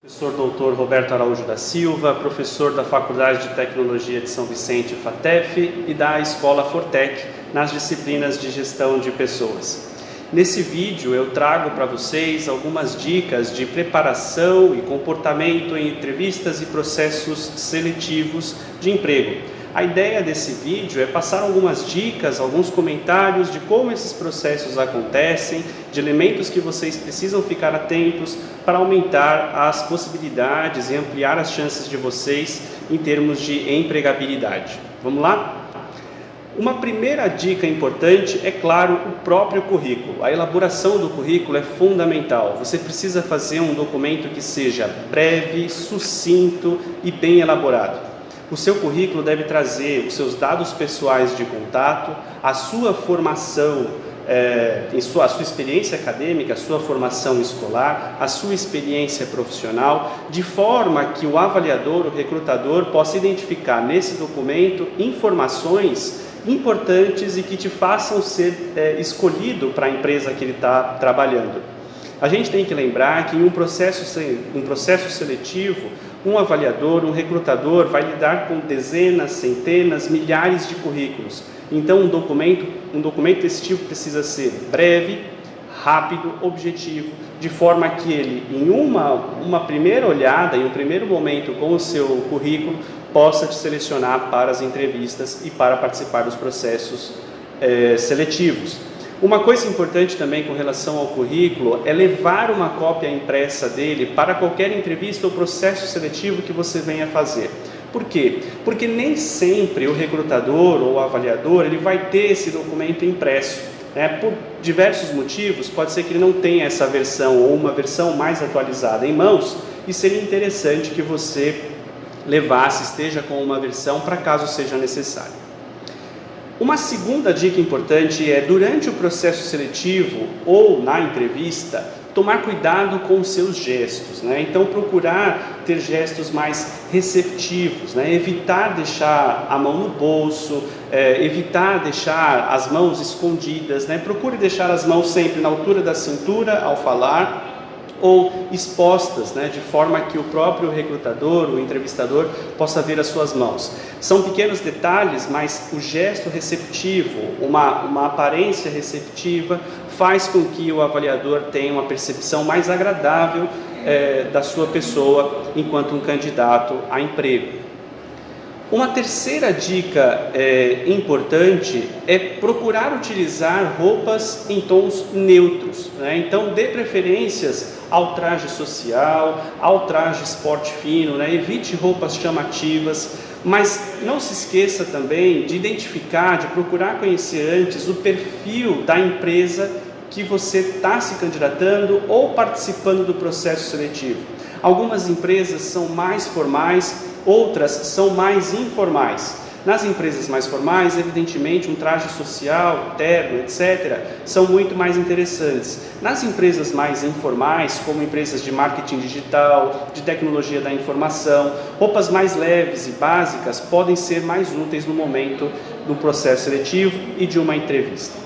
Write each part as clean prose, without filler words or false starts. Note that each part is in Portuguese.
Professor Dr. Roberto Araújo da Silva, professor da Faculdade de Tecnologia de São Vicente, FATEF, e da Escola Fortec, nas disciplinas de Gestão de Pessoas. Nesse vídeo eu trago para vocês algumas dicas de preparação e comportamento em entrevistas e processos seletivos de emprego. A ideia desse vídeo é passar algumas dicas, alguns comentários de como esses processos acontecem, de elementos que vocês precisam ficar atentos para aumentar as possibilidades e ampliar as chances de vocês em termos de empregabilidade. Vamos lá? Uma primeira dica importante é, claro, o próprio currículo. A elaboração do currículo é fundamental. Você precisa fazer um documento que seja breve, sucinto e bem elaborado. O seu currículo deve trazer os seus dados pessoais de contato, a sua formação, a sua experiência acadêmica, a sua formação escolar, a sua experiência profissional, de forma que o avaliador, o recrutador, possa identificar nesse documento informações importantes e que te façam ser escolhido para a empresa que ele está trabalhando. A gente tem que lembrar que em um processo seletivo, um avaliador, um recrutador vai lidar com dezenas, centenas, milhares de currículos. Então um documento desse tipo precisa ser breve, rápido, objetivo, de forma que ele, em uma primeira olhada, em um primeiro momento com o seu currículo, possa te selecionar para as entrevistas e para participar dos processos seletivos. Uma coisa importante também com relação ao currículo é levar uma cópia impressa dele para qualquer entrevista ou processo seletivo que você venha fazer. Por quê? Porque nem sempre o recrutador ou o avaliador ele vai ter esse documento impresso. Por diversos motivos, pode ser que ele não tenha essa versão ou uma versão mais atualizada em mãos, e seria interessante que você esteja com uma versão para caso seja necessário. Uma segunda dica importante é, durante o processo seletivo ou na entrevista, tomar cuidado com os seus gestos, Então, procurar ter gestos mais receptivos, Evitar deixar a mão no bolso, evitar deixar as mãos escondidas, Procure deixar as mãos sempre na altura da cintura ao falar, ou expostas, de forma que o próprio recrutador, o entrevistador, possa ver as suas mãos. São pequenos detalhes, mas o gesto receptivo, uma aparência receptiva, faz com que o avaliador tenha uma percepção mais agradável da sua pessoa enquanto um candidato a emprego. Uma terceira dica importante é procurar utilizar roupas em tons neutros, Então, dê preferências ao traje social, ao traje esporte fino, Evite roupas chamativas, mas não se esqueça também de identificar, de procurar conhecer antes o perfil da empresa que você está se candidatando ou participando do processo seletivo. Algumas empresas são mais formais, outras são mais informais. Nas empresas mais formais, evidentemente, um traje social, terno, etc., são muito mais interessantes. Nas empresas mais informais, como empresas de marketing digital, de tecnologia da informação, roupas mais leves e básicas podem ser mais úteis no momento do processo seletivo e de uma entrevista.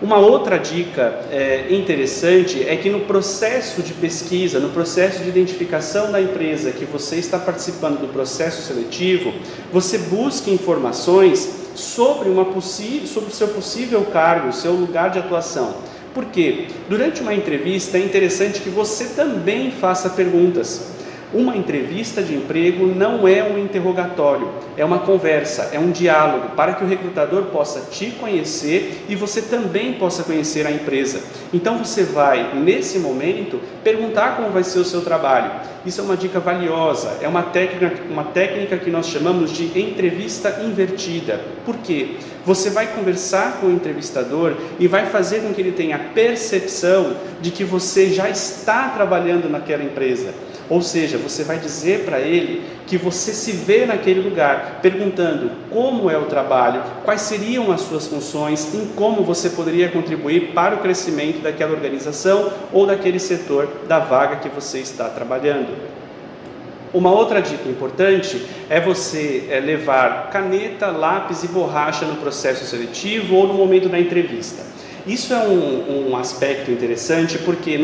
Uma outra dica interessante é que no processo de pesquisa, no processo de identificação da empresa que você está participando do processo seletivo, você busque informações sobre o seu possível cargo, o seu lugar de atuação. Por quê? Durante uma entrevista é interessante que você também faça perguntas. Uma entrevista de emprego não é um interrogatório, é uma conversa, é um diálogo para que o recrutador possa te conhecer e você também possa conhecer a empresa. Então você vai, nesse momento, perguntar como vai ser o seu trabalho. Isso é uma dica valiosa, é uma técnica que nós chamamos de entrevista invertida. Por quê? Você vai conversar com o entrevistador e vai fazer com que ele tenha a percepção de que você já está trabalhando naquela empresa. Ou seja, você vai dizer para ele que você se vê naquele lugar, perguntando como é o trabalho, quais seriam as suas funções e como você poderia contribuir para o crescimento daquela organização ou daquele setor da vaga que você está trabalhando. Uma outra dica importante é você levar caneta, lápis e borracha no processo seletivo ou no momento da entrevista. Isso é um aspecto interessante porque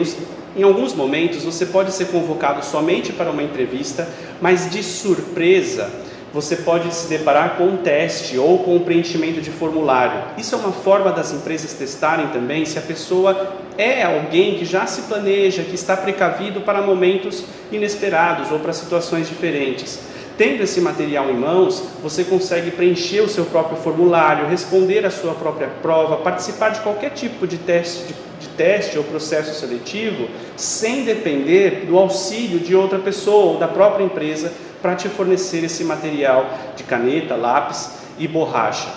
Em alguns momentos você pode ser convocado somente para uma entrevista, mas de surpresa você pode se deparar com um teste ou com o preenchimento de formulário. Isso é uma forma das empresas testarem também se a pessoa é alguém que já se planeja, que está precavido para momentos inesperados ou para situações diferentes. Tendo esse material em mãos, você consegue preencher o seu próprio formulário, responder a sua própria prova, participar de qualquer tipo de teste ou processo seletivo, sem depender do auxílio de outra pessoa ou da própria empresa para te fornecer esse material de caneta, lápis e borracha.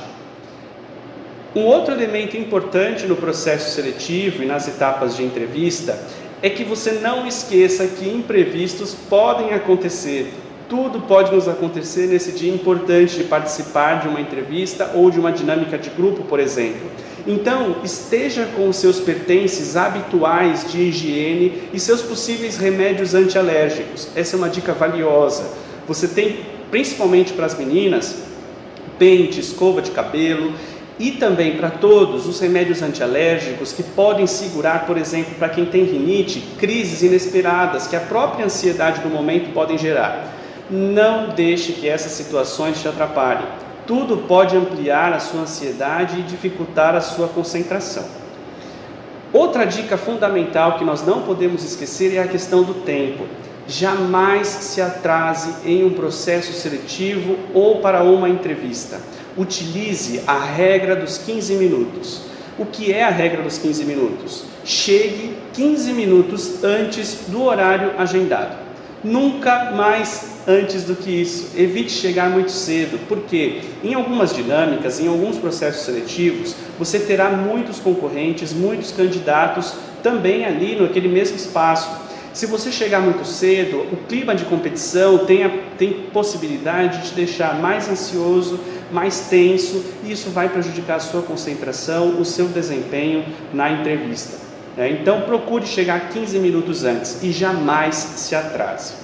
Um outro elemento importante no processo seletivo e nas etapas de entrevista é que você não esqueça que imprevistos podem acontecer. Tudo pode nos acontecer nesse dia importante de participar de uma entrevista ou de uma dinâmica de grupo, por exemplo. Então, esteja com os seus pertences habituais de higiene e seus possíveis remédios antialérgicos. Essa é uma dica valiosa. Você tem, principalmente para as meninas, pente, escova de cabelo e também para todos os remédios antialérgicos que podem segurar, por exemplo, para quem tem rinite, crises inesperadas que a própria ansiedade do momento podem gerar. Não deixe que essas situações te atrapalhem. Tudo pode ampliar a sua ansiedade e dificultar a sua concentração. Outra dica fundamental que nós não podemos esquecer é a questão do tempo. Jamais se atrase em um processo seletivo ou para uma entrevista. Utilize a regra dos 15 minutos. O que é a regra dos 15 minutos? Chegue 15 minutos antes do horário agendado. Nunca mais antes do que isso. Evite chegar muito cedo, porque em algumas dinâmicas, em alguns processos seletivos, você terá muitos concorrentes, muitos candidatos também ali naquele mesmo espaço. Se você chegar muito cedo, o clima de competição tem possibilidade de te deixar mais ansioso, mais tenso, e isso vai prejudicar a sua concentração, o seu desempenho na entrevista. Então procure chegar 15 minutos antes e jamais se atrase.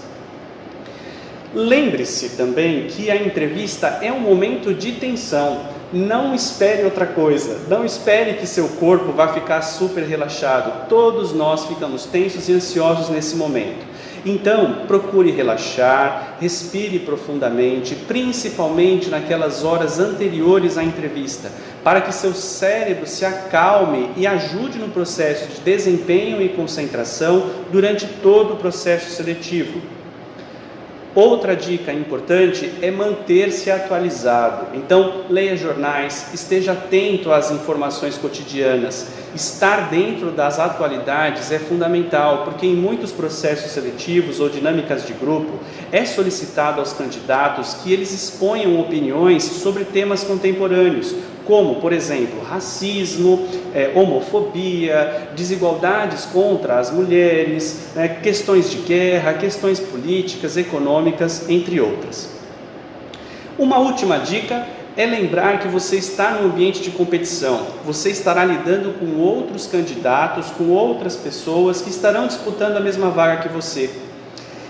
Lembre-se também que a entrevista é um momento de tensão. Não espere outra coisa, não espere que seu corpo vá ficar super relaxado. Todos nós ficamos tensos e ansiosos nesse momento. Então, procure relaxar, respire profundamente, principalmente naquelas horas anteriores à entrevista, para que seu cérebro se acalme e ajude no processo de desempenho e concentração durante todo o processo seletivo. Outra dica importante é manter-se atualizado. Então, leia jornais, esteja atento às informações cotidianas. Estar dentro das atualidades é fundamental, porque em muitos processos seletivos ou dinâmicas de grupo, é solicitado aos candidatos que eles exponham opiniões sobre temas contemporâneos, como, por exemplo, racismo, homofobia, desigualdades contra as mulheres, questões de guerra, questões políticas, econômicas, entre outras. Uma última dica é lembrar que você está num ambiente de competição. Você estará lidando com outros candidatos, com outras pessoas que estarão disputando a mesma vaga que você.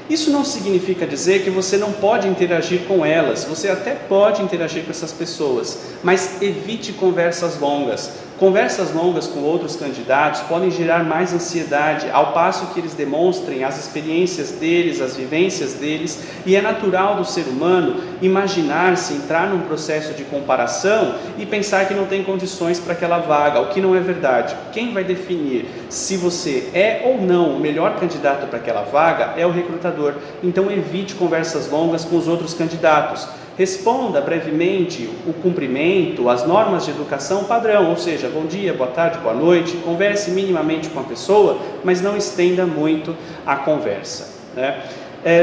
Isso não significa dizer que você não pode interagir com elas, você até pode interagir com essas pessoas, mas evite conversas longas. Conversas longas com outros candidatos podem gerar mais ansiedade, ao passo que eles demonstrem as experiências deles, as vivências deles, e é natural do ser humano imaginar-se, entrar num processo de comparação e pensar que não tem condições para aquela vaga, o que não é verdade. Quem vai definir se você é ou não o melhor candidato para aquela vaga é o recrutador. Então evite conversas longas com os outros candidatos. Responda brevemente o cumprimento, as normas de educação padrão, ou seja, bom dia, boa tarde, boa noite, converse minimamente com a pessoa, mas não estenda muito a conversa, né?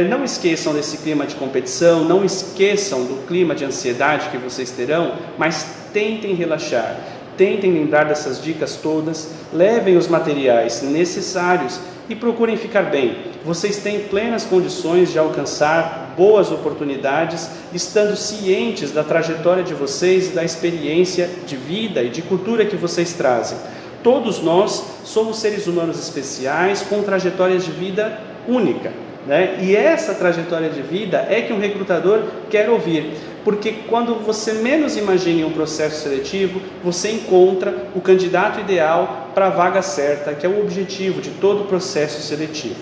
Não esqueçam desse clima de competição, não esqueçam do clima de ansiedade que vocês terão, mas tentem relaxar, tentem lembrar dessas dicas todas, levem os materiais necessários e procurem ficar bem. Vocês têm plenas condições de alcançar boas oportunidades, estando cientes da trajetória de vocês e da experiência de vida e de cultura que vocês trazem. Todos nós somos seres humanos especiais com trajetórias de vida única, né? E essa trajetória de vida é que um recrutador quer ouvir. porque quando você menos imagina um processo seletivo, você encontra o candidato ideal para a vaga certa, que é o objetivo de todo o processo seletivo.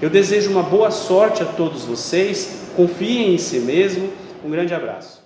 Eu desejo uma boa sorte a todos vocês, confiem em si mesmo, um grande abraço.